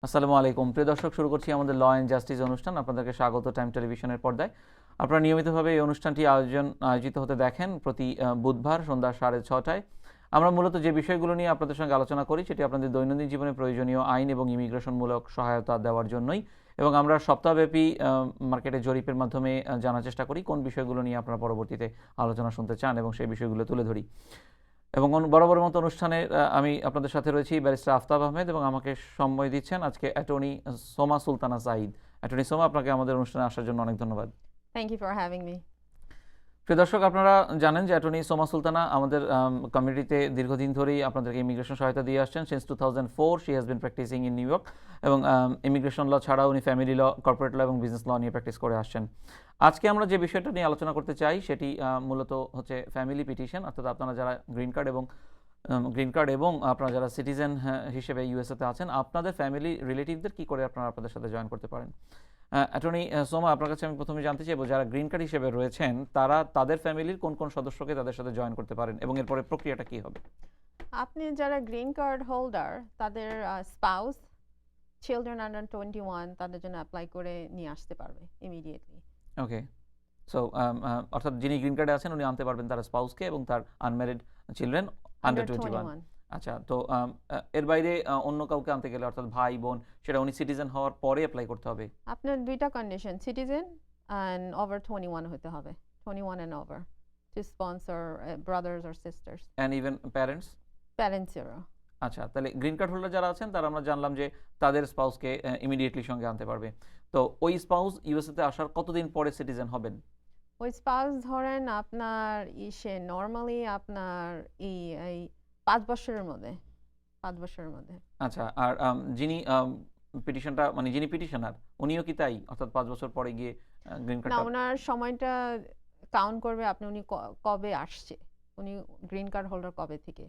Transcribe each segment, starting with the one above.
আসসালামু আলাইকুম প্রিয় দর্শক, শুরু করছি আমাদের ল অ্যান্ড জাস্টিস অনুষ্ঠান। আপনাদেরকে স্বাগত টাইম টেলিভিশনের পর্দায়। আপনারা নিয়মিতভাবে এই অনুষ্ঠানটি আয়োজিত হতে দেখেন প্রতি বুধবার সন্ধ্যা 6:30টায়। আমরা মূলত যে বিষয়গুলো নিয়ে আপনাদের সঙ্গে আলোচনা করি সেটি আপনাদের দৈনন্দিন জীবনে প্রয়োজনীয় আইন এবং ইমিগ্রেশনমূলক সহায়তা দেওয়ার জন্যই, এবং আমরা সপ্তাহব্যাপী মার্কেটে জরিপের মাধ্যমে জানার চেষ্টা করি কোন বিষয়গুলো নিয়ে আপনারা পরবর্তীতে আলোচনা শুনতে চান এবং সেই বিষয়গুলো তুলে ধরি। এবং বরাবর মতো অনুষ্ঠানে আমি আপনাদের সাথে রয়েছি ব্যারিস্টার আফতাব আহমেদ, এবং আমাকে সময় দিচ্ছেন আজকে অ্যাটর্নি সোমা সুলতানা সাঈদ। অ্যাটর্নি সোমা, আপনাকে আমাদের অনুষ্ঠানে আসার জন্য অনেক ধন্যবাদ। Thank you for having me. প্রিয় দর্শক, আপনারা জানেন যে অ্যাটর্নি সোমা সুলতানা আমাদের কমিউনিটিতে দীর্ঘদিন ধরেই আপনাদেরকে ইমিগ্রেশন সহায়তা দিয়ে আসছেন। Since 2004 she has been practising in New York, এবং ইমিগ্রেশন ল ছাড়াও উনি ফ্যামিলি ল, কর্পোরেট ল এবং বিজনেস ল নিয়ে প্র্যাকটিস করে আসছেন। আজকে আমরা যে বিষয়টা নিয়ে আলোচনা করতে চাই সেটি মূলত হচ্ছে ফ্যামিলি পিটিশন, অর্থাৎ আপনারা যারা গ্রিন কার্ড এবং আপনারা যারা সিটিজেন হিসেবে ইউএসএতে আছেন, আপনাদের ফ্যামিলি রিলেটিভদের কী করে আপনারা আপনাদের সাথে জয়েন করতে পারেন। অ্যাটর্নি সোমা, আপনার কাছে আমি প্রথমে জানতে চাইবো, যারা গ্রিন কার্ড হিসেবে রয়েছেন তারা তাদের ফ্যামিলির কোন কোন সদস্যকে তাদের সাথে জয়েন করতে পারেন এবং এরপরে প্রক্রিয়াটা কী হবে? আপনি যারা গ্রিন কার্ড হোল্ডার তাদের স্পাউস, চিলড্রেন আন্ডার 21 তাদের জন্য অ্যাপ্লাই করে নিয়ে আসতে পারবে ইমিডিয়েটলি। ওকে, সো অর্থাৎ যিনি গ্রিন কার্ডে আছেন উনি আনতে পারবেন তার স্পাউসকে এবং তার আনম্যারিড চিলড্রেন আন্ডার 21। আচ্ছা, তো এর বাইরে অন্য কাউকে আনতে গেলে, অর্থাৎ ভাই বোন, সেটা উনি সিটিজেন হওয়ার পরে অ্যাপ্লাই করতে হবে? আপনার দুইটা কন্ডিশন, সিটিজেন অ্যান্ড ওভার 21 হতে হবে, 21 and over to sponsor brothers or sisters and even প্যারেন্টসেরও। আচ্ছা, তাহলে গ্রিন কার্ড হোল্ডার যারা আছেন তারা আমরা জানলাম যে তাদের স্পাউসকে ইমিডিয়েটলি সঙ্গে আনতে পারবে। তো ওই স্পাউস ইউএসএতে আসার কতদিন পরে সিটিজেন হবেন? ওই স্পাউস ধরেন আপনার নর্মালি আপনার এই 5 বছরের মধ্যে। আচ্ছা, আর যিনি পিটিশনটা মানে যিনি পিটিশনার উনিও কি তাই, অর্থাৎ 5 বছর পরে গিয়ে গ্রিন না, কার্ড? ওনার সময়টা কাউন্ট করবে উনি কবে আসছে, উনি গ্রিন কার্ড হোল্ডার কবে থেকে।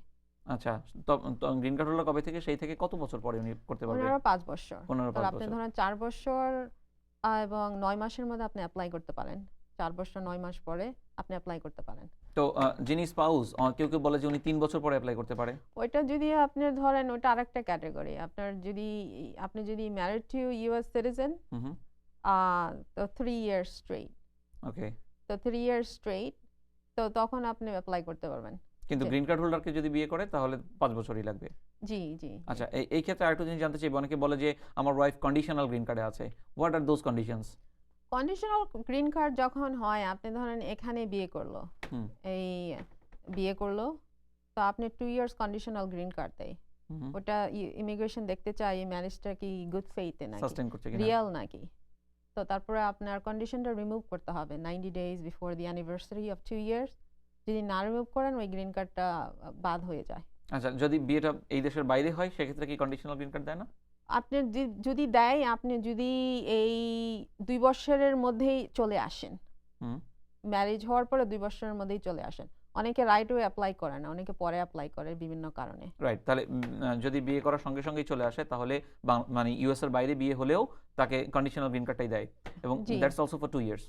আচ্ছা, তো গ্রিন কার্ড হোল্ডার কবে থেকে, সেই থেকে কত বছর পরে উনি করতে পারবেন? ওনারা 5 বছর। 5 আপনি বছর। ধরেন 4 বছর এবং 9 মাসের মধ্যে আপনি অ্যাপ্লাই করতে পারেন। 4 বছর 9 মাস পরে আপনি অ্যাপ্লাই করতে পারেন। তো যিনি স্পাউস, কেউ কেউ বলে যে উনি 3 বছর পরে অ্যাপ্লাই করতে পারে। ওইটা যদি আপনি ধরেন ওটা আরেকটা ক্যাটাগরি। আপনি যদি ম্যারিড টু ইউএস সিটিজেন, তো 3 ইয়ার্স স্ট্রেইট। ওকে, তো 3 ইয়ার্স স্ট্রেইট, তো তখন আপনি অ্যাপ্লাই করতে পারবেন। কিন্তু গ্রিন কার্ড হোল্ডারকে যদি বিয়ে করে তাহলে 5 বছরই লাগবে। জি। আচ্ছা, এই ক্ষেত্রে আরেকটু জিনিস জানতে চাই। অনেকে বলে যে আমার ওয়াইফ কন্ডিশনাল গ্রিন কার্ডে আছে। What are those conditions? Conditional green card যখন হয়, আপনি ধরেন এখানে বিয়ে করলো, তো আপনি 2 ইয়ার্স কন্ডিশনাল গ্রিন কার্ড দেয়। ওটা ইমিগ্রেশন দেখতে চাই এই ম্যারেজটা কি গুড ফেইথে নাকি রিয়েল নাকি। তো তারপরে আপনার কন্ডিশনটা রিমুভ করতে হবে 90 days before the anniversary of 2 years. যদি না রিমুভ করেন ওই গ্রিন কার্ডটা বাদ হয়ে যায়। আচ্ছা, যদি বিয়েটা এই দেশের বাইরে হয় সেক্ষেত্রে কি কন্ডিশনাল গ্রিন কার্ড দেয় না? আপনি যদি দেয়, আপনি যদি এই 2 বছরের মধ্যেই চলে আসেন, ম্যারেজ হওয়ার পরে 2 বছরের মধ্যেই চলে আসেন। অনেকে রাইট ওয়ে অ্যাপ্লাই করে না, অনেকে পরে অ্যাপ্লাই করে বিভিন্ন কারণে। রাইট, তাহলে যদি বিয়ে করার সঙ্গে সঙ্গেই চলে আসে তাহলে মানে ইউএস এর বাইরে বিয়ে হলেও তাকে কন্ডিশনাল গ্রিন কার্ডটাই দেয়, এবং that's also for 2 years.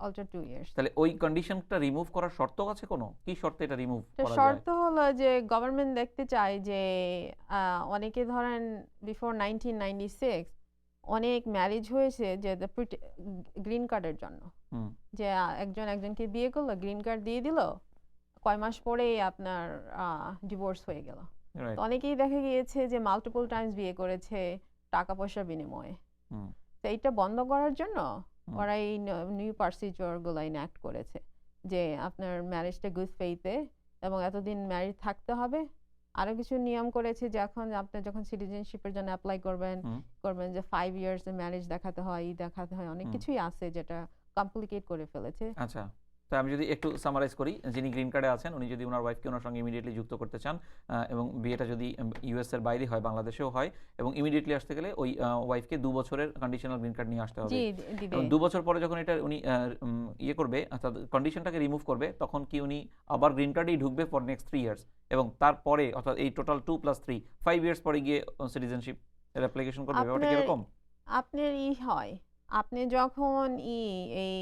Also 2 years. তাহলে ওই কন্ডিশনটা রিমুভ করার শর্ত আছে কোনো? কি শর্তে এটা রিমুভ করা যায়? শর্ত হলো যে গভর্নমেন্ট দেখতে চায় যে অনেকে ধরেন বিফোর 1996 অনেক ম্যারেজ হয়েছে যে গ্রিন কার্ডের জন্য, যে একজনকে বিয়ে করলো, গ্রিন কার্ড দিয়ে দিল, কয় মাস পরেই আপনার ডিভোর্স হয়ে গেল। তো অনেকেই দেখা গিয়েছে যে মাল্টিপল টাইমস বিয়ে করেছে টাকা পয়সার বিনিময়ে। তো এইটা বন্ধ করার জন্য ওরা এই নিউ প্রসিডিউর গুলো ইনঅ্যাক্ট করেছে যে আপনার ম্যারেজটা গুড ফেইথে এবং এতদিন ম্যারিড থাকতে হবে। আরো কিছু নিয়ম করেছে যে এখন আপনি যখন সিটিজেনশিপের জন্য অ্যাপ্লাই করবেন যে 5 ইয়ার্স এর ম্যারেজ দেখাতে হয়, অনেক কিছুই আছে যেটা কমপ্লিকেট করে ফেলেছে। আচ্ছা, তো আমি যদি একটু সামারাইজ করি, যিনি গ্রিন কার্ডে আছেন উনি যদি ওনার ওয়াইফকে ওনার সঙ্গে ইমিডিয়েটলি যুক্ত করতে চান, এবং বিয়েটা যদি ইউএস এর বাইরে হয়, বাংলাদেশেও হয়, এবং ইমিডিয়েটলি আসতে গেলে ওই ওয়াইফকে 2 বছরের কন্ডিশনাল গ্রিন কার্ড নিয়ে আসতে হবে। এবং 2 বছর পরে যখন এটা উনি করবে, অর্থাৎ কন্ডিশনটাকে রিমুভ করবে, তখন কি উনি আবার গ্রিন কার্ডেই ঢুকবে ফর নেক্সট 3 ইয়ার্স, এবং তারপরে অর্থাৎ এই টোটাল 2 + 3 5 ইয়ার্স পরে গিয়ে সিটিজেনশিপ এর অ্যাপ্লিকেশন করবে? ব্যাপারটা কিরকম? আপনার হয় আপনি যখন এই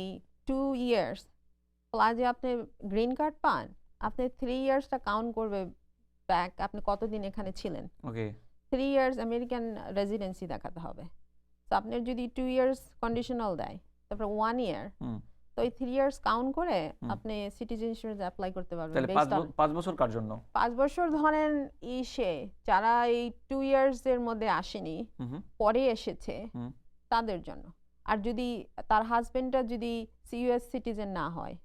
2 ইয়ার্স প্লাস আপনি গ্রিন কার্ড পান, আপনি 3 ইয়ার্সটা কাউন্ট করবে ব্যাক আপনি কতদিন এখানে ছিলেন। ওকে, 3 ইয়ার্স আমেরিকান রেসিডেন্সি দেখাতে হবে। তো আপনার যদি 2 ইয়ার্স কন্ডিশনাল দেয়, তারপর 1 ইয়ার, হুম তো এই 3 ইয়ার্স কাউন্ট করে হুম। আপনি সিটিজেনশিপ অ্যাপ্লাই করতে পারবেন। তাহলে based on 5 বছর কার জন্য? 5 বছর ধরেন যারা এই 2 ইয়ার্স এর মধ্যে আসেনি, হুম হুম পরে এসেছে, হুম। তাদের জন্য। আর যদি তার হাজবেন্ডটা যদি ইউএস সিটিজেন না হয়,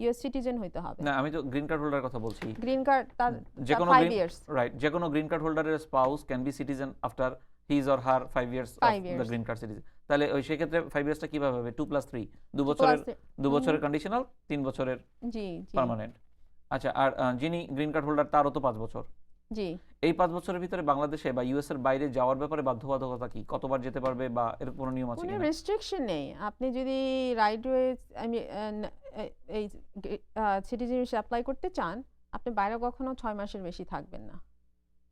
ইউএস সিটিজেন হইতে হবে। না, আমি তো গ্রিন কার্ড হোল্ডারের কথা বলছি। গ্রিন কার্ড তার যে কোনো 5 ইয়ার্স। রাইট, যে কোনো গ্রিন কার্ড হোল্ডারের spouse can be citizen after his or her 5 years of 5 the years। Green card citizen. তাহলে ওই সেক্ষেত্রে 5 ইয়ার্সটা কিভাবে হবে? 2+3, 2 বছরের কন্ডিশনাল, 3 বছরের জি জি পার্মানেন্ট। আচ্ছা, আর যিনি গ্রিন কার্ড হোল্ডার তারও তো 5 বছর। জি। এই 5 বছরের ভিতরে বাংলাদেশে বা ইউএস এর বাইরে যাওয়ার ব্যাপারে বাধ্যবাধকতা কি? কতবার যেতে পারবে বা এর কোনো নিয়ম আছে কোনো কিনা? রেস্ট্রিকশন নেই। আপনি যদি রাইট ওয়ে আমি এই সিটিজেনশিপ অ্যাপ্লাই করতে চান, আপনি বাইরে কখনো 6 মাসের বেশি থাকবেন না।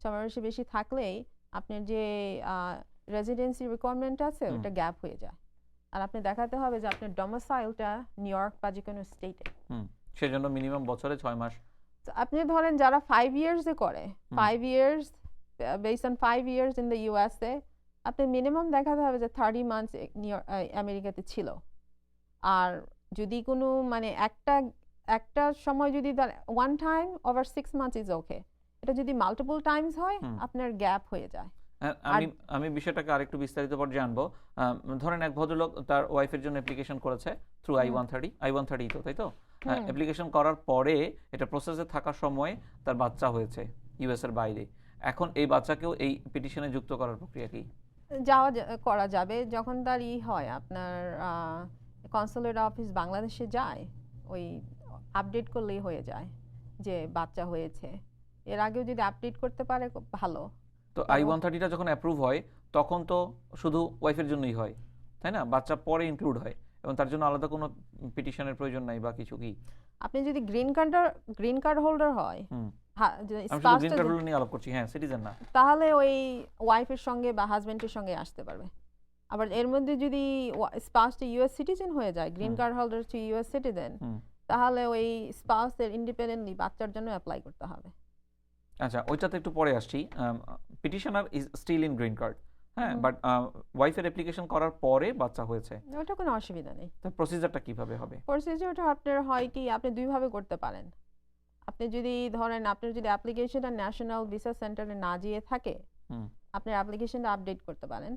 6 মাসের বেশি থাকলেই আপনার যে রেসিডেন্সি রিকোয়ারমেন্ট আছে ওটা গ্যাপ হয়ে যায়। আর আপনি দেখাতে হবে যে আপনার ডোমিসাইলটা নিউ ইয়র্ক বা যে কোনো স্টেটে। সেজন্য মিনিমাম বছরে 6 মাস। আপনি ধরেন যারা 5 ইয়ার্স এ করে, 5 years based on 5 years in the USA, আপনি মিনিমাম দেখাতে হবে যে 30 মান্থস আমেরিকাতে ছিল। আর যদি কোনো মানে একটা সময় যদি one time over 6 months is okay. এটা যদি মাল্টিপল টাইমস হয় আপনার গ্যাপ হয়ে যায়। আমি বিষয়টাকে আরেকটু বিস্তারিত পর জানবো। ধরেন এক ভদ্রলোক তার ওয়াইফের জন্য অ্যাপ্লিকেশন করেছে থ্রু I-130 তো, তাই তো? অ্যাপ্লিকেশন করার পরে এটা প্রসেসে থাকার সময় তার বাচ্চা হয়েছে ইউএস এর বাইরে। এখন এই বাচ্চাকেও এই পিটিশনে যুক্ত করার প্রক্রিয়া কি? করা যাবে যখন তার হয় আপনার কনসুলেট অফিস বাংলাদেশে যায়, ওই আপডেট করলেই হয়ে যায় যে বাচ্চা হয়েছে। এর আগেও যদি আপডেট করতে পারে খুব ভালো। তো I-130টা যখন অ্যাপ্রুভ হয় তখন তো শুধু ওয়াইফের জন্যই হয়, তাই না? বাচ্চা পরে ইনক্লুড হয় এবং তার জন্য আলাদা কোনো পিটিশনের প্রয়োজন নাই বা কিছু কি? আপনি যদি গ্রিন কার্ড হোল্ডার হয়, আমি শুধু গ্রিন কার্ড হোল্ডার নিয়ে আলাপ করছি, হ্যাঁ, সিটিজেন না, তাহলে ওই ওয়াইফের সঙ্গে বা হাজবেন্ডের সঙ্গে আসতে পারবে। আবার এর মধ্যে যদি স্পাউসটা ইউএস সিটিজেন হয়ে যায়, green card holder to US citizen, তাহলে ওই স্পাউসের ইন্ডিপেন্ডেন্টলি বাচ্চার জন্য অ্যাপ্লাই করতে হবে। আচ্ছা, ওইটাতে একটু পরে আসছি। Petitioner is still in green card, হ্যাঁ, বাট ওয়াইফের অ্যাপ্লিকেশন করার পরে বাচ্চা হয়েছে, ওটা কোনো অসুবিধা নেই। তার প্রসিজারটা কিভাবে হবে? প্রসিজারটা আপনার হয় কি, আপনি দুইভাবে করতে পারেন। আপনি যদি ধরেন আপনার যদি অ্যাপ্লিকেশনটা ন্যাশনাল ভিসা সেন্টারে না গিয়ে থাকে, আপনার অ্যাপ্লিকেশনটা আপডেট করতে পারেন।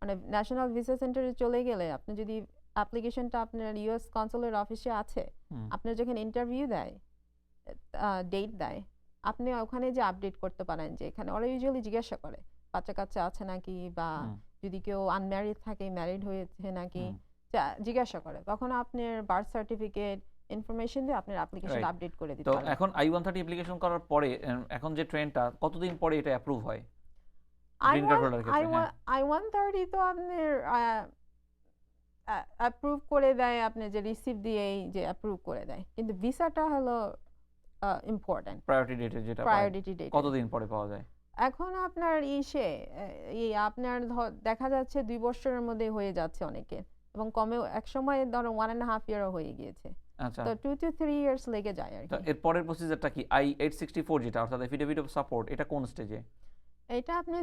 মানে ন্যাশনাল ভিসা সেন্টারে চলে গেলে আপনি যদি অ্যাপ্লিকেশনটা আপনার ইউএস কনসুলেট অফিসে আছে, আপনার যখন ইন্টারভিউ দেয়, ডেট দেয়, আপনি ওখানে যে আপডেট করতে পারেন যে এখানে ওরা ইউজুয়ালি জিজ্ঞাসা করে বাচ্চা কাচ্চা আছে নাকি, বা যদি কেউ আনম্যারিড থাকে ম্যারিড হয়েছে নাকি জিজ্ঞাসা করে, তখন আপনার বার্থ সার্টিফিকেট ইনফরমেশন দিয়ে আপনার অ্যাপ্লিকেশন আপডেট করে দিতে তো পারবেন। এখন I-130 অ্যাপ্লিকেশন করার পরে এখন যে ট্রেনটা কতদিন পরে এটা অ্যাপ্রুভ হয়? গ্রিন কার্ড হোল্ডার ক্ষেত্রে I-130 তো আপনার অ্যাপ্রুভ করে দেয়, আপনি যে রিসিভ দিয়েই যে অ্যাপ্রুভ করে দেয়, কিন্তু ভিসাটা হলো ইম্পর্টেন্ট। প্রায়োরিটি ডেটে যেটা প্রায়োরিটি ডেট কতদিন পরে পাওয়া যায়? এখন আপনার আপনার দেখা যাচ্ছে 2 বছরের মধ্যে হয়ে যাচ্ছে অনেকে, এবং কমেও এক সময় ধরো 1.5 ইয়ারও হয়ে গিয়েছে। আচ্ছা, তো 2 to 3 ইয়ার্স লেগে যায় আর তো কি। এর পরের প্রসিজারটা কি? I-864 যেটা, অর্থাৎ এফিডেভিট অফ সাপোর্ট, এটা কোন স্টেজে? এটা আপনি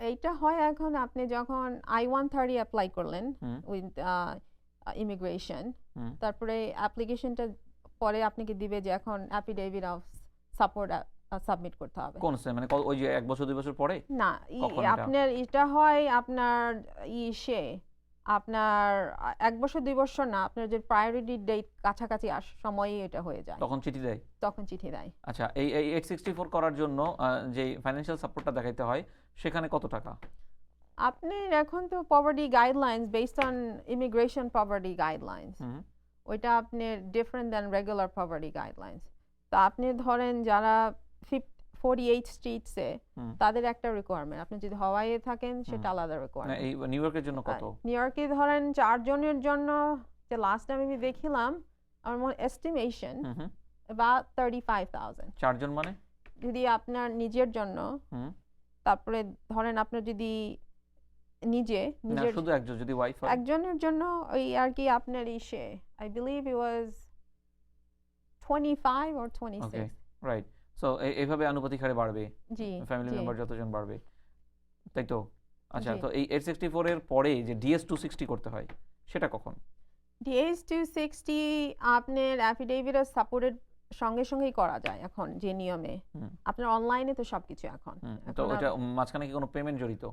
এইটা হয় এখন আপনি যখন I-130 অ্যাপ্লাই করলেন উইথ ইমিগ্রেশন, তারপরে অ্যাপ্লিকেশনটা পরে আপনাকে দিবে যে এখন অ্যাফিডেভিট অফ সাপোর্ট সাবমিট করতে হবে। কোন স্টেজ, মানে ওই যে 1 বছর 2 বছর পরে? না, আপনার এটা হয় আপনার আপনার 1 বছর 2 বছর না, আপনার যে প্রায়োরিটি ডেট কাছাকাছি সময়ই এটা হয়ে যায়, তখন চিঠি দেয়। তখন চিঠি দেয়। আচ্ছা, এই 864 করার জন্য যে ফাইন্যান্সিয়াল সাপোর্টটা দেখাইতে হয় সেখানে কত টাকা? আপনি এখন তো poverty guidelines based on immigration poverty guidelines, ওইটা আপনি different than regular poverty guidelines. তো আপনি ধরেন যারা 48 স্ট্রিটসে, তাদের একটা রিকোয়ারমেন্ট, আপনি যদি হাওয়াইয়ে থাকেন সেটা আলাদা রিকোয়ারমেন্ট। এই নিউ ইয়র্কের জন্য কত? নিউ ইয়র্কে ধরেন 4 জনের জন্য, যে লাস্ট টাইম আমি দেখিলাম আমার মনে এস্টিমেশন about 35,000। 4 জন মানে? যদি আপনার নিজের জন্য, তারপরে ধরেন আপনার যদি নিজের শুধু একজন, যদি ওয়াইফ হয় একজনের জন্য ওই আর কি আপনার I believe it was 25 or 26। Right. So এইভাবে আনুপাতিক হারে বাড়বে, জি, ফ্যামিলি মেম্বার যতজন বাড়বে। তাই তো? আচ্ছা, জি। তো এই 864 এর পরে যে DS-260 করতে হয় সেটা কখন? DS-260 আপনার অ্যাফিডেভিট অফ সাপোর্টের সঙ্গেই করা যায় এখন যে নিয়মে। হুম, আপনার অনলাইনে তো সবকিছু এখন। তো এখন ওইটা মাঝখানে কি কোনো পেমেন্ট জড়িত?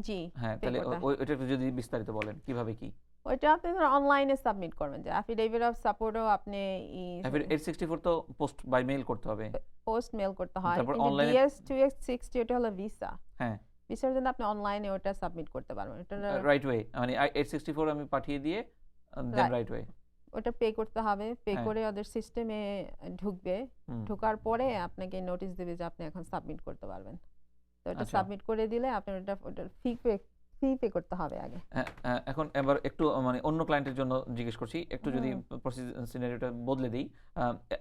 জি, হ্যাঁ, পে তাহলে করতে হয়। ওইটা একটু যদি বিস্তারিত বলেন কিভাবে কি? ওইটা আপনি ধরুন অনলাইনে সাবমিট করবেন যে অ্যাফিডেভিট অফ সাপোর্টও আপনি ই 864 তো পোস্ট বাই মেইল করতে হবে। পোস্ট মেইল করতে হয়। তারপর কিন্তু অনলাইনে DS-260 ওটা হলো ভিসা। হ্যাঁ, ভিসার জন্য আপনি অনলাইনে ওটা সাবমিট করতে পারবেন। ওটা রাইট ওয়ে মানে 864 আমি পাঠিয়ে দিয়ে দেন রাইট ওয়ে। ওটা পে করতে হবে। পে হ্যাঁ, করে ওদের সিস্টেমে ঢুকবে। হুম, ঢোকার পরে আপনাকে নোটিশ দিবে যে আপনি এখন সাবমিট করতে পারবেন। তো এটা আচ্ছা। সাবমিট করে দিলে আপনার ওটার ফি পে করতে হবে আগে। এখন এবার একটু মানে অন্য ক্লায়েন্টের জন্য জিজ্ঞেস করছি। একটু যদি সিনারিওটা বদলে দেই।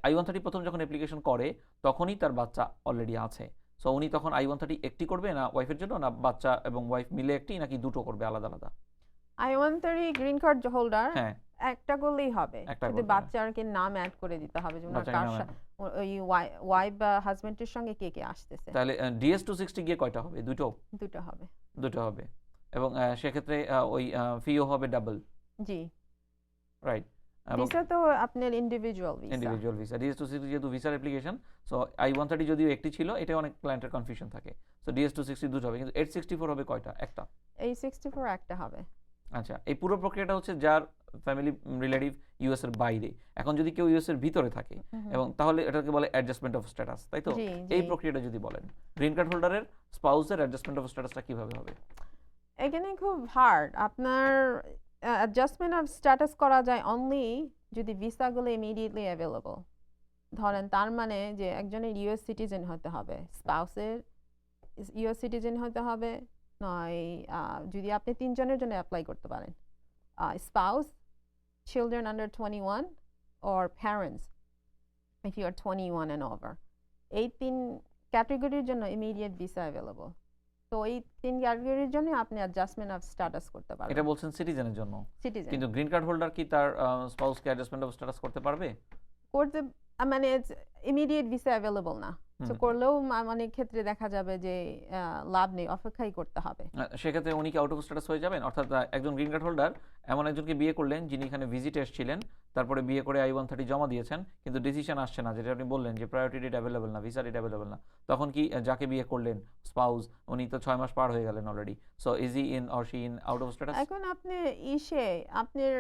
I-130 প্রথম যখন অ্যাপ্লিকেশন করে তখনই তার বাচ্চা অলরেডি আছে। সো উনি তখন I-130 একটি করবে না ওয়াইফের জন্য, না বাচ্চা এবং ওয়াইফ মিলে একটি, নাকি দুটো করবে আলাদা আলাদা? I-130 গ্রিন কার্ড হোল্ডার হ্যাঁ, একটা করলেই হবে। একটা শুধু করবে না। বাচ্চাকে নাম অ্যাড করে দিতে হবে যে উনার বাচ্চাকে কার নামে। ওই ওয়াইফ বা হাজবেন্ডের সঙ্গে কে আসতেছে। তাহলে DS-260 গিয়ে কয়টা হবে? দুটো? দুটো হবে। দুটো হবে। এবং সেক্ষেত্রে ওই ফিও হবে ডাবল, জি। রাইট? এবং ভিসা তো আপনার individual visa. Individual visa. DS-260 যেহেতু ভিসার অ্যাপ্লিকেশন, সো I-130 যদিও একটি ছিল, এটা অনেক ক্লায়েন্টের কনফিউশন থাকে। সো DS-260 দুটো হবে, কিন্তু 864 হবে কয়টা? একটা। এই 64 একটা হবে। আচ্ছা, এই পুরো প্রক্রিয়াটা হচ্ছে যার ফ্যামিলি রিলেটিভ ইউএস এর বাইরে। এখন যদি কেউ ইউএস এর ভিতরে থাকে এবং তাহলে এটাকে বলে অ্যাডজাস্টমেন্ট অফ স্ট্যাটাস, তাই তো? জি, এই জি। প্রক্রিয়াটা যদি বলেন, গ্রিন কার্ড হোল্ডারের স্পাউসের অ্যাডজাস্টমেন্ট অফ স্ট্যাটাসটা কিভাবে হবে? এখানে খুব হার্ড। আপনার অ্যাডজাস্টমেন্ট অফ স্ট্যাটাস করা যায় অনলি যদি ভিসাগুলো ইমিডিয়েটলি অ্যাভেলেবল। ধরেন তার মানে যে একজনের ইউএস সিটিজেন হতে হবে, স্পাউসের ইউএস সিটিজেন হতে হবে, নয় যদি আপনি 3 জনের জন্য অ্যাপ্লাই করতে পারেন। Spouse, children under 21 or parents if you are 21 and over. এই 3 ক্যাটাগরির জন্য ইমিডিয়েট ভিসা অ্যাভেলেবল। তো এই 3 ক্যাটাগরির জন্য আপনি অ্যাডজাস্টমেন্ট অফ স্ট্যাটাস করতে পারবেন। এটা বলছেন সিটিজেনের জন্য। সিটিজেন কিন্তু গ্রিন কার্ড হোল্ডার কি তার স্পাউসকে অ্যাডজাস্টমেন্ট অফ স্ট্যাটাস করতে পারবে? করতে মানে ইমিডিয়েট ভিসা অ্যাভেলেবল না। তো করলেও অনেক ক্ষেত্রে দেখা যাবে যে লাভ নেই, অপেক্ষাই করতে হবে। সেক্ষেত্রে উনি কি আউট অফ স্ট্যাটাস হয়ে যাবেন? অর্থাৎ একজন গ্রিন কার্ড হোল্ডার এমন একজনকে বিয়ে করলেন যিনি এখানে ভিজিটে এসেছিলেন, তারপরে বিয়ে করে I-130 জমা দিয়েছেন, কিন্তু ডিসিশন আসছে না, যেটা আপনি বললেন যে প্রায়োরিটি ডেট অ্যাভেলেবল না, ভিসা ডেট অ্যাভেলেবল না। তখন কি যাকে বিয়ে করলেন স্পাউস, উনি তো 6 মাস পার হয়ে গেলেন already. So is he in or she in out of status? এখন আপনি আপনার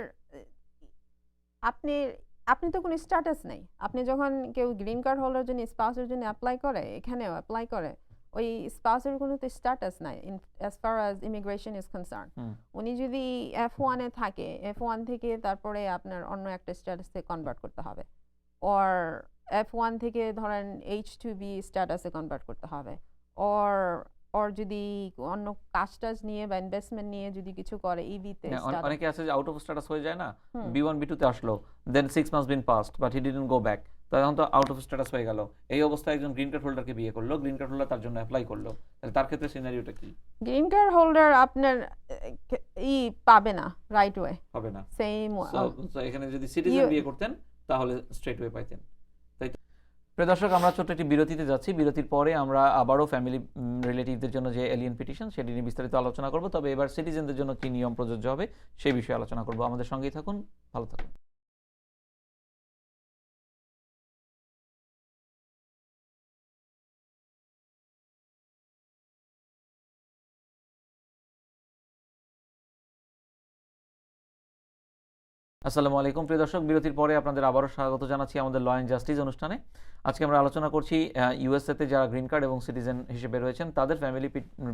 আপনি আপনি তো কোনো স্ট্যাটাস নেই। আপনি যখন কেউ গ্রিন কার্ড হোল্ডার জন্য স্পাউসের জন্য অ্যাপ্লাই করে, এখানেও অ্যাপ্লাই করে, ওই স্পাউসের কোনো তো স্ট্যাটাস নাই as far as immigration is concern. উনি যদি F1 এ থাকে, F1 থেকে তারপরে আপনার অন্য একটা স্ট্যাটাসে কনভার্ট করতে হবে। অর F1 থেকে ধরেন H2B স্ট্যাটাসে কনভার্ট করতে হবে। অর যদি অন্য কাজ নিয়ে বা ইনভেস্টমেন্ট নিয়ে যদি কিছু করে ইবিতে স্ট্যাটাস। অনেকে আছে যে আউট অফ স্ট্যাটাস হয়ে যায় না, B1 B2 তে আসলো, then 6 months been past but he didn't go back, তখন তো আউট অফ স্ট্যাটাস হয়ে গেল। এই অবস্থায় একজন গ্রিন কার্ড হোল্ডারকে বিয়ে করলো, গ্রিন কার্ড হোল্ডার তার জন্য অ্যাপ্লাই করলো, তাহলে তার ক্ষেত্রে সিনারিওটা কি গ্রিন কার্ড হোল্ডার আপনার পাবে না রাইট ওয়ে, হবে? না। সেম সো এখানে যদি সিটিজেন বিয়ে করতেন তাহলে স্ট্রেট ওয়ে পাইতেন, তাই তো? প্রিয় দর্শক, আমরা ছোট্ট একটি বিরতিতে যাচ্ছি। বিরতির পরে আমরা আবারও ফ্যামিলি রিলেটিভদের জন্য যে এলিয়েন পিটিশন সেটি নিয়ে বিস্তারিত আলোচনা করব। তবে এবার সিটিজেনদের জন্য কি নিয়ম প্রযোজ্য হবে সেই বিষয়ে আলোচনা করব। আমাদের সঙ্গেই থাকুন, ভালো থাকুন। আসসালামু আলাইকুম প্রিয় দর্শক, বিরতির পরে আপনাদের আবারও স্বাগত জানাচ্ছি আমাদের ল অ্যান্ড জাস্টিস অনুষ্ঠানে। আজকে আমরা আলোচনা করছি ইউএসএতে যারা গ্রিন কার্ড এবং সিটিজেন হিসেবে রয়েছেন তাদের ফ্যামিলি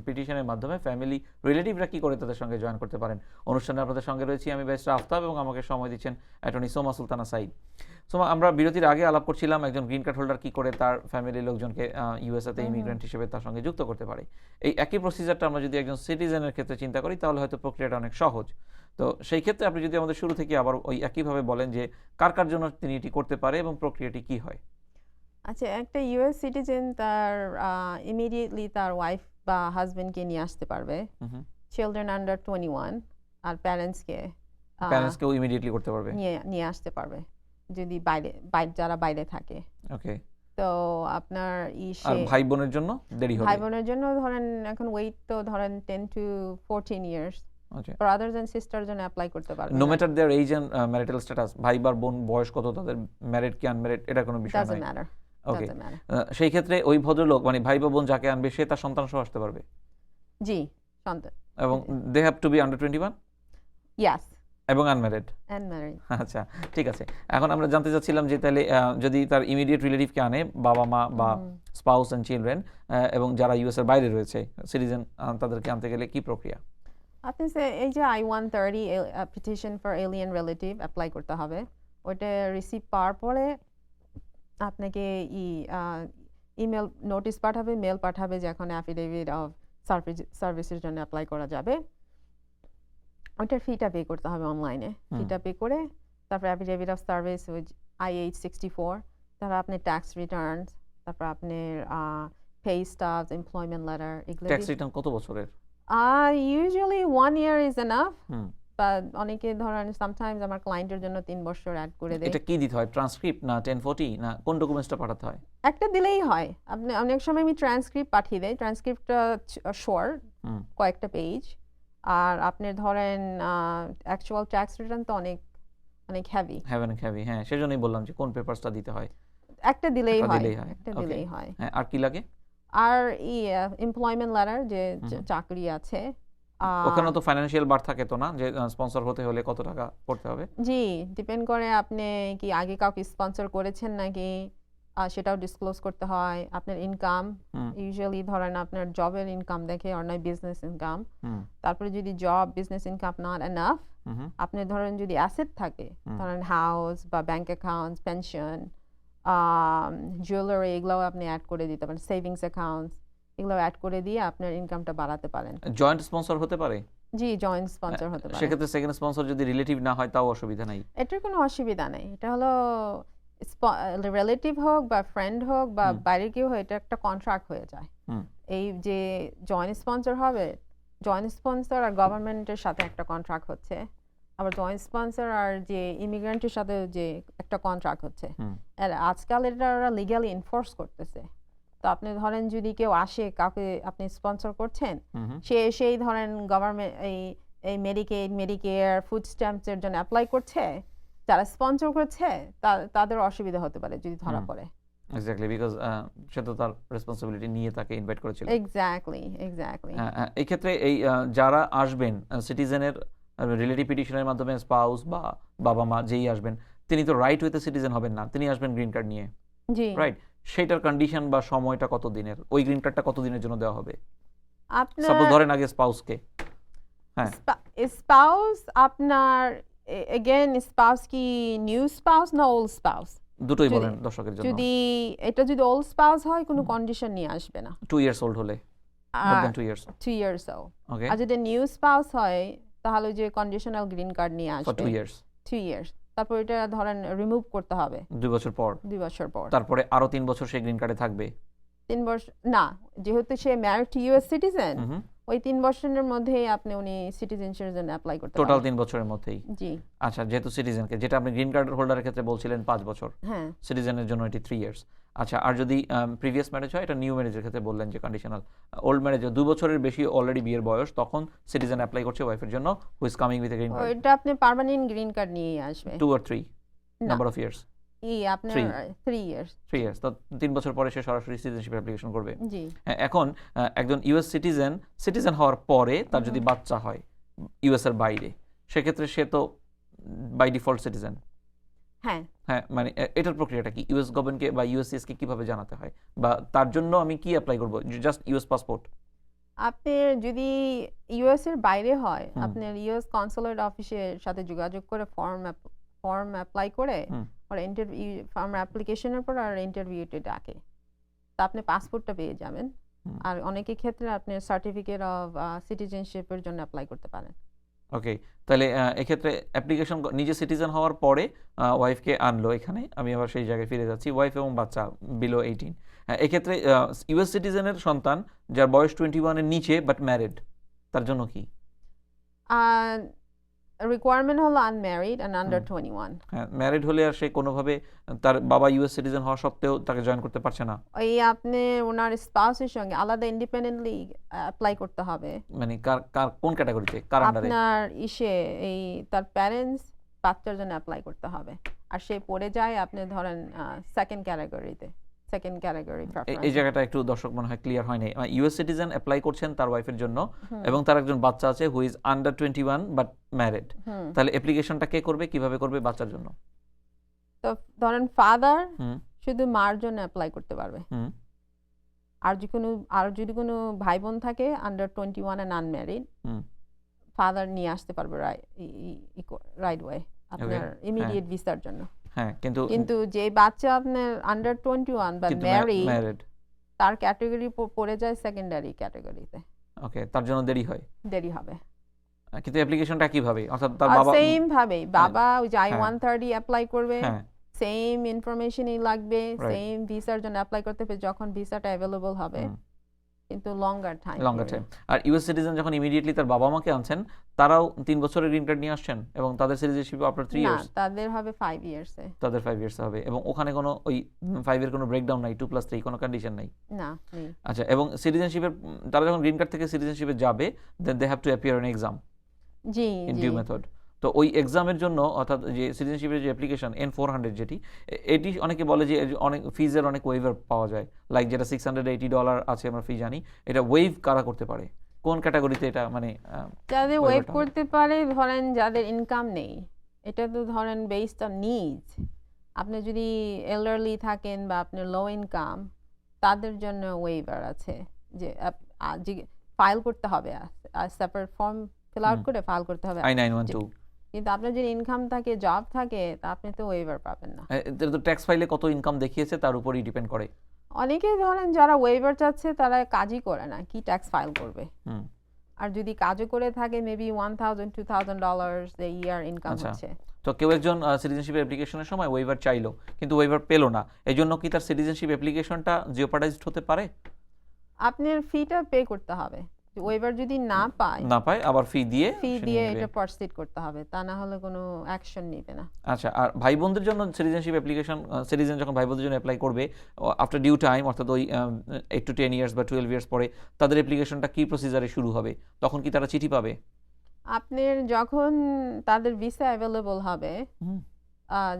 পিটিশনের মাধ্যমে ফ্যামিলি রিলেটিভরা কী করে তাদের সঙ্গে জয়েন করতে পারেন। অনুষ্ঠানে আপনাদের সঙ্গে রয়েছি আমি ব্যারিস্টার আফতাব এবং আমাকে সময় দিচ্ছেন অ্যাটর্নি সোমা সুলতানা সাইদ। সোমা, আমরা বিরতির আগে আলাপ করছিলাম একজন গ্রিন কার্ড হোল্ডার কী করে তার ফ্যামিলির লোকজনকে ইউএসএতে ইমিগ্রেন্ট হিসেবে তার সঙ্গে যুক্ত করতে পারে। এই একই প্রসিজারটা আমরা যদি একজন সিটিজেনের ক্ষেত্রে চিন্তা করি তাহলে হয়তো প্রক্রিয়াটা অনেক সহজ। তো সেই ক্ষেত্রে আপনি যদি আমাদের শুরু থেকে আবার ওই একইভাবে বলেন যে কার কার জন্য তিনি এটি করতে পারে এবং প্রক্রিয়াটি কি হয়। আচ্ছা, একটা ইউএস সিটিজেন তার ইমিডিয়েটলি তার ওয়াইফ বা হাজবেন্ডকে নিয়ে আসতে পারবে, চিলড্রেন আন্ডার 21 আর প্যারেন্টসকেও ইমিডিয়েটলি করতে পারবে, নিয়ে আসতে পারবে যদি বাইরে যারা বাইরে থাকে। ওকে। তো আপনার আর ভাই বোনের জন্য দেরি হবে? ভাই বোনের জন্য ধরেন এখন ওয়েট তো ধরেন 10 to 14 ইয়ার্স। আচ্ছা, ব্রাদার্স এন্ড সিস্টার জন্য অ্যাপ্লাই করতে পারবেন নো না। Matter their age and marital status, ভাই বা বোন বয়স কত, তাদের ম্যারিড কি আনম্যারিড এটা কোনো বিষয় ডাজন্ট নয়। ম্যাটার। Okay, doesn't matter. সেই ক্ষেত্রে ওই ভদ্রলোক মানে ভাই বা বোন যাকে আনবে সে তার সন্তান সহ আসতে পারবে জি, সন্তান। এবং they have to be under 21 yes, এবং আনম্যারিড। And married. আচ্ছা, ঠিক আছে। এখন আমরা জানতে চাচ্ছিলাম যে তাহলে যদি তার ইমিডিয়েট রিলেটিভকে আনে, বাবা মা বা স্পাউস এন্ড চিলড্রেন, এবং যারা ইউএস এর বাইরে রয়েছে সিটিজেন, তাদেরকে আনতে গেলে কি প্রক্রিয়া? আপনি এই যে I-130 petition for alien relative apply করতে হবে। ওইটা রিসিভ পাওয়ার পরে আপনাকে ইমেল নোটিশ পাঠাবে, মেল পাঠাবে যে এখন অ্যাফিডেভিট অফ সার্ভিসের জন্য অ্যাপ্লাই করা যাবে। ওইটার ফিটা পে করতে হবে অনলাইনে। ফিটা পে করে তারপর affidavit of service with I-864, তারপর আপনি ট্যাক্স রিটার্নস, তারপর আপনার পে স্টাবস, এমপ্লয়মেন্ট লেটার, এগুলো ট্যাক্স রিটার্ন কত বছরের? Usually 1 year is enough, but অনেকে ধরেন সামটাইমস আমার ক্লায়েন্টের জন্য 3 বছর অ্যাড করে দেয়। এটা কি দিতে হয়? ট্রান্সক্রিপ্ট না 1040 না কোন ডকুমেন্টসটা পাঠাতে হয়? একটা দিলেই হয়। আপনি অনেক সময় আমি ট্রান্সক্রিপ্ট পাঠিয়ে দেই। ট্রান্সক্রিপ্টটা শর্ট, কয়েকটা পেজ। আর আপনি ধরেন অ্যাকচুয়াল ট্যাক্স রিটার্ন তো অনেক অনেক হেভি। হেভি, হ্যাঁ, সেজন্যই বললাম যে কোন পেপারসটা দিতে হয়। একটা দিলেই হয়। একটা Okay. দিলেই হয়। হ্যাঁ, আর কি লাগে? আর এমপ্লয়মেন্ট লেটার, যে চাকরি আছে। ওখানে তো ফাইনান্সিয়াল বার থাকে তো না, যে স্পন্সর হতে হলে কত টাকা পড়তে হবে? জি, ডিপেন্ড করে আপনি কি আগে কাউকে স্পন্সর করেছেন নাকি, সেটাও ডিসক্লোজ করতে হয়। আপনার ইনকাম, ইউজুয়ালি ধরেন আপনার জবের ইনকাম দেখে আর নয় বিজনেস ইনকাম। তারপরে যদি job business income not enough, আপনি ধরেন যদি অ্যাসেট থাকে, ধরেন হাউস বা ব্যাংক অ্যাকাউন্টস, পেনশন, জুয়েলারি, এগুলোও আপনি অ্যাড করে দিতে পারেন, সেভিংস অ্যাকাউন্টস, এগুলো অ্যাড করে দিয়ে আপনার ইনকামটা বাড়াতে পারেন। জয়েন্ট স্পন্সর হতে পারে? জি, জয়েন্ট স্পন্সর হতে পারে। সেক্ষেত্রে সেকেন্ড স্পন্সর যদি রিলেটিভ না হয় তাও অসুবিধা নাই? এটার কোনো অসুবিধা নেই। এটা হলো রিলেটিভ হোক বা ফ্রেন্ড হোক বা বাইরে কেউ হোক, এটা একটা কন্ট্রাক্ট হয়ে যায়। এই যে জয়েন্ট স্পন্সর হবে, জয়েন্ট স্পন্সর আর গভর্নমেন্টের সাথে একটা কন্ট্রাক্ট হচ্ছে, আবার জয়েন্ট স্পন্সর আর যে ইমিগ্রেন্টের সাথে যে একটা কন্ট্রাক্ট হচ্ছে। আর আজকাল এটা ওরা লিগ্যালি এনফোর্স করতেছে। তো আপনি ধরেন যদি কেউ আসে, কাউকে আপনি স্পন্সর করছেন, সেই ধরেন গভর্নমেন্ট এই মেডিকেড, মেডিকেয়ার, ফুড স্ট্যাম্পস এর জন্য অ্যাপ্লাই করছে, যারা স্পন্সর করছে তাদের অসুবিধা হতে পারে যদি ধরা পড়ে। এক্স্যাক্টলি, বিকজ সে তো তার রেসপন্সিবিলিটি নিয়ে তাকে ইনভাইট করেছিল। এক্স্যাক্টলি। এই ক্ষেত্রে এই যারা আসবেন সিটিজেনের রিলেটিভ পিটিশনের মাধ্যমে, স্পাউস বা বাবা মা যেই আসবেন, তিনি তো রাইট ওয়েতে সিটিজেন হবেন না, তিনি আসবেন গ্রিন কার্ড নিয়ে। জি, রাইট। সেটার কন্ডিশন বা সময়টা কত দিনের? ওই গ্রিন কার্ডটা কত দিনের জন্য দেওয়া হবে? আপনার সাপোজ ধরেন আগে স্পাউসকে, হ্যাঁ, স্পাউস আপনার এগেইন স্পাউস কি নিউ স্পাউস না ওল্ড স্পাউস? দুটোই বলেন দর্শকের জন্য। যদি এটা যদি ওল্ড স্পাউস হয়, কোনো কন্ডিশন নিয়ে আসবে না। 2 years old হলে, more than 2 years, 2 years old। ওকে, আর যদি নিউ স্পাউস হয় তাহলে যে কন্ডিশনাল গ্রিন কার্ড নিয়ে for আসবে 2 years, 2 years। তারপর এটা ধরেন রিমুভ করতে হবে 2 বছর পর, 2 বছর পর। তারপরে আরো 3 বছর সে গ্রিন কার্ডে থাকবে। 3 বছর না, যেহেতু সে ম্যারিড টু ইউএস সিটিজেন, ওই 3 বছরের মধ্যেই উনি সিটিজেনশিপের জন্য অ্যাপ্লাই করতে পারবেন। টোটাল 3 বছরের মধ্যেই? জি। আচ্ছা, যেহেতু সিটিজেনকে, যেটা আপনি গ্রিন কার্ডের হোল্ডারের ক্ষেত্রে বলছিলেন 5 বছর, হ্যাঁ, সিটিজেনের জন্য এটি 3 ইয়ার্স। আচ্ছা, আর যদি প্রিভিয়াস ম্যারেজ হয়, এটা নিউ ম্যারেজের ক্ষেত্রে বললেন যে কন্ডিশনাল। ওল্ড ম্যারেজে 2 বছরের বেশি অলরেডি বিয়ের বয়স, তখন সিটিজেন অ্যাপ্লাই করছে ওয়াইফের জন্য, who is coming with a green card. ওইটা আপনি পার্মানেন্ট গ্রিন কার্ড নিয়ে আসবে। 2 or 3 নাম্বার অফ ইয়ার্স? আপনার 3 ইয়ার্স। 3 ইয়ার্স, তো 3 বছর পরে সে সরাসরি সিটিজেনশিপ অ্যাপ্লিকেশন করবে। জি। এখন একজন ইউএস সিটিজেন হওয়ার পরে তার যদি বাচ্চা হয় ইউএস এর বাইরে, সেক্ষেত্রে সে তো বাই ডিফল্ট সিটিজেন। হ্যাঁ, মানে এটার প্রক্রিয়াটা কি? ইউএস গভর্নমেন্টকে বা ইউএসসিএস কে কিভাবে জানাতে হয়, বা তার জন্য আমি কি অ্যাপ্লাই করব? Just US passport? আপনি যদি ইউএস এর বাইরে হয়, আপনার ইউএস কনসুলেট অফিসের সাথে যোগাযোগ করে ফর্ম অ্যাপ্লাই করে, আর ইন্টারভিউ ফর্ম অ্যাপ্লিকেশনের পর আর ইন্টারভিউতে ডাকে, তা আপনি পাসপোর্টটা পেয়ে যাবেন। আর অনেকের ক্ষেত্রে আপনি সার্টিফিকেট অফ সিটিজেনশিপের জন্য অ্যাপ্লাই করতে পারেন। ওকে, তাহলে এক্ষেত্রে অ্যাপ্লিকেশন নিজে সিটিজেন হওয়ার পরে ওয়াইফকে আনলো এখানে, আমি আবার সেই জায়গায় ফিরে যাচ্ছি, ওয়াইফ এবং বাচ্চা বিলো 18, এক্ষেত্রে ইউএস সিটিজেনের সন্তান যার বয়স 21 এর নিচে বাট ম্যারিড, তার জন্য কি? রিকোয়ারমেন্ট হলো আনম্যারিড এন্ড আন্ডার 21। হ্যাঁ, ম্যারিড হলে আর সে কোনোভাবে তার বাবা ইউএস সিটিজেন হওয়া সত্ত্বেও তাকে জয়েন করতে পারছে না। ওই আপনি ওনার স্পাউসের সঙ্গে আলাদা ইন্ডিপেন্ডেন্টলি অ্যাপ্লাই করতে হবে। মানে কার কার কোন ক্যাটাগরিতে, কার আন্ডারে? আপনার এই তার প্যারেন্টস বাচ্চার জন্য অ্যাপ্লাই করতে হবে। আর সে পড়ে যায় আপনি ধরেন সেকেন্ড ক্যাটাগরিতে, সেকেন্ড ক্যাটাগরি এই প্রেফারেন্স। জায়গাটা একটু দর্শক মনে হয় ক্লিয়ার হয় নাই। ইউএস সিটিজেন অ্যাপ্লাই করছেন তার ওয়াইফের জন্য এবং তার একজন বাচ্চা আছে who is under 21 but married. তাহলে অ্যাপ্লিকেশনটা কে করবে, কিভাবে করবে বাচ্চার জন্য? তো ধরেন ফাদার হুম শুধু মার জন্য অ্যাপ্লাই করতে পারবে। হুম আর যদি কোনো ভাই বোন থাকে under 21 and unmarried, hmm father নিয়ে আসতে পারবে রাইট ওয়ে আপনার ইমিডিয়েট ভিসার জন্য। হ্যাঁ, কিন্তু যে বাচ্চা আপনার আন্ডার 21 বা ম্যারিড তার ক্যাটাগরি পড়ে যায় সেকেন্ডারি ক্যাটাগরিতে, ওকে, তার জন্য দেরি হয়। দেরি হবে। কিন্তু অ্যাপ্লিকেশনটা কিভাবে, অর্থাৎ তার বাবা সেম ভাবে বাবা ওই যে I-130 অ্যাপ্লাই করবে, হ্যাঁ সেম ইনফরমেশনই লাগবে, Right. সেম ভিসার জন্য অ্যাপ্লাই করতে হবে যখন ভিসাটা অ্যাভেলেবল হবে, কিন্তু লঙ্গার টাইম। আর ইউএস সিটিজেন যখন ইমিডিয়েটলি তার বাবা মাকে আনছেন, তারাও 3 বছরের গ্রিন কার্ড নিয়ে আসছেন এবং তাদের সিটিজেনশিপ আপনার 3 না, ইয়ার্স, তাদের হবে 5 ইয়ার্সে। তাদের 5 ইয়ার্স হবে এবং ওখানে কোনো ওই 5 এর কোনো ব্রেকডাউন নাই, 2+3 কোনো কন্ডিশন নাই। না, নেই। আচ্ছা, এবং সিটিজেনশিপের তারা যখন গ্রিন কার্ড থেকে সিটিজেনশিপে যাবে, then they have to appear on exam G in G due method. তো ওই এক্সামের জন্য, অর্থাৎ যে সিটিজেনশিপের যে অ্যাপ্লিকেশন N-400 যেটি, এটি অনেকে বলে যে অনেক ফিজের অনেক ওয়েভার পাওয়া যায়, লাইক যেটা $680 আছে আমরা ফি জানি, এটা ওয়েভ কারা করতে পারে, কোন ক্যাটাগরিতে এটা মানে যাদের waiver ওয়েভ টা করতে পারে ধরেন যাদের ইনকাম নেই, এটা তো ধরেন বেসড অন নিডস। আপনি যদি এল্ডারলি থাকেন বা আপনার লো ইনকাম, তাদের জন্য ওয়েভার আছে যে ফাইল করতে হবে, সেপারেট ফর্ম ফিল আউট করে ফাইল করতে হবে। I-912? কিন্তু আপনার যদি ইনকাম থাকে, জব থাকে, তা আপনি তো ওয়েভার পাবেন না। এদের তো ট্যাক্স ফাইলে কত ইনকাম দেখিয়েছে তার উপরই ডিপেন্ড করে। অনেকেই ধরেন যারা ওয়েভার চাচ্ছে তারা কাজই করে না, কি ট্যাক্স ফাইল করবে। হুম আর যদি কাজও করে থাকে মেবি $1,000-2,000 এ ইয়ার ইনকাম আচ্ছা, হচ্ছে। তো কেউ একজন সিটিজেনশিপ অ্যাপ্লিকেশনের সময় ওয়েভার চাইলো কিন্তু ওয়েভার পেলো না, এই জন্য কি তার সিটিজেনশিপ অ্যাপ্লিকেশনটা জিওপার্ডাইজড হতে পারে? আপনার ফিটা পে করতে হবে। ওয়েভার যদি না পায়, আবার ফি দিয়ে ফি সে দিয়ে নিয়ে নেবে। এটা প্রসিড করতে হবে, তা না হলে কোনো অ্যাকশন নেবে না। আচ্ছা, আর ভাই বোনদের জন্য সিটিজেনশিপ অ্যাপ্লিকেশন, সিটিজেন যখন ভাই বোনদের জন্য অ্যাপ্লাই করবে আফটার ডিউ টাইম, অর্থাৎ ওই 8 to 10 ইয়ার্স বা 12 ইয়ার্স পরে, তাদের অ্যাপ্লিকেশনটা কি প্রসিজারে শুরু হবে, তখন কি তারা চিঠি পাবে? আপনার যখন তাদের ভিসা অ্যাভেলেবল হবে, হুম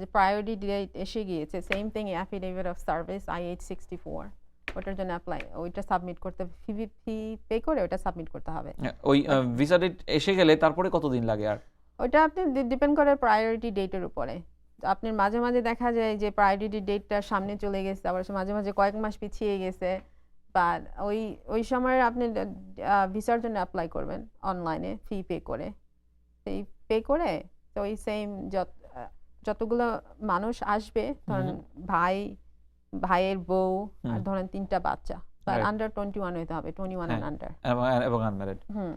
যে প্রায়োরিটি ডেট এসে গিয়েছে, same thing affidavit of service I-864, ওটার জন্য অ্যাপ্লাই, ওইটা সাবমিট করতে, ফি পে করে ওটা সাবমিট করতে হবে। ওই ভিসা ডেট এসে গেলে তারপরে কতদিন লাগে? আর ওটা আপনি ডিপেন্ড করে প্রায়োরিটি ডেটের উপরে। আপনার মাঝে মাঝে দেখা যায় যে প্রায়োরিটি ডেটটা সামনে চলে গেছে, আবার মাঝে মাঝে কয়েক মাস পিছিয়ে গেছে, বা ওই সময় আপনি ভিসার জন্য অ্যাপ্লাই করবেন অনলাইনে ফি পে করে, সেই পে করে তো ওই সেম যতগুলো মানুষ আসবে, ধরেন ভাইয়ের বউ আর ধরেন 3টা বাচ্চা, Right. আন্ডার 21 হইতে হবে, 21 and under। এবং আনম্যারিড। হুম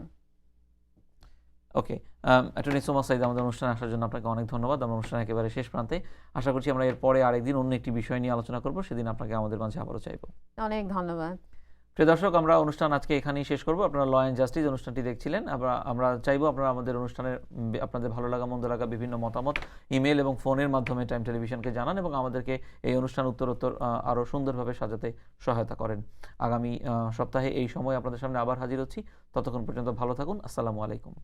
ওকে, অ্যাটর্নি সোমা সাইদ, আমাদের অনুষ্ঠানে আসার জন্য আপনাকে অনেক ধন্যবাদ। আমরা অনুষ্ঠানের একেবারে শেষ প্রান্তে, আশা করছি আমরা এরপরে আরেকদিন অন্য একটি বিষয় নিয়ে আলোচনা করব, সেদিন আপনাকে আমাদের মাঝে আবারও চাইব। অনেক ধন্যবাদ। প্রিয় দর্শক, আমরা অনুষ্ঠান আজকে এখানেই শেষ করব। আপনারা ল অ্যান্ড জাস্টিস অনুষ্ঠানটি দেখছিলেন। আমরা চাইবো আপনারা আমাদের অনুষ্ঠানের আপনাদের ভালো লাগা মন্দ লাগা বিভিন্ন মতামত ইমেল এবং ফোনের মাধ্যমে টাইম টেলিভিশনকে জানান এবং আমাদেরকে এই অনুষ্ঠান উত্তরোত্তর আরও সুন্দরভাবে সাজাতে সহায়তা করেন। আগামী সপ্তাহে এই সময় আপনাদের সামনে আবার হাজির হচ্ছি। ততক্ষণ পর্যন্ত ভালো থাকুন। আসসালামু আলাইকুম।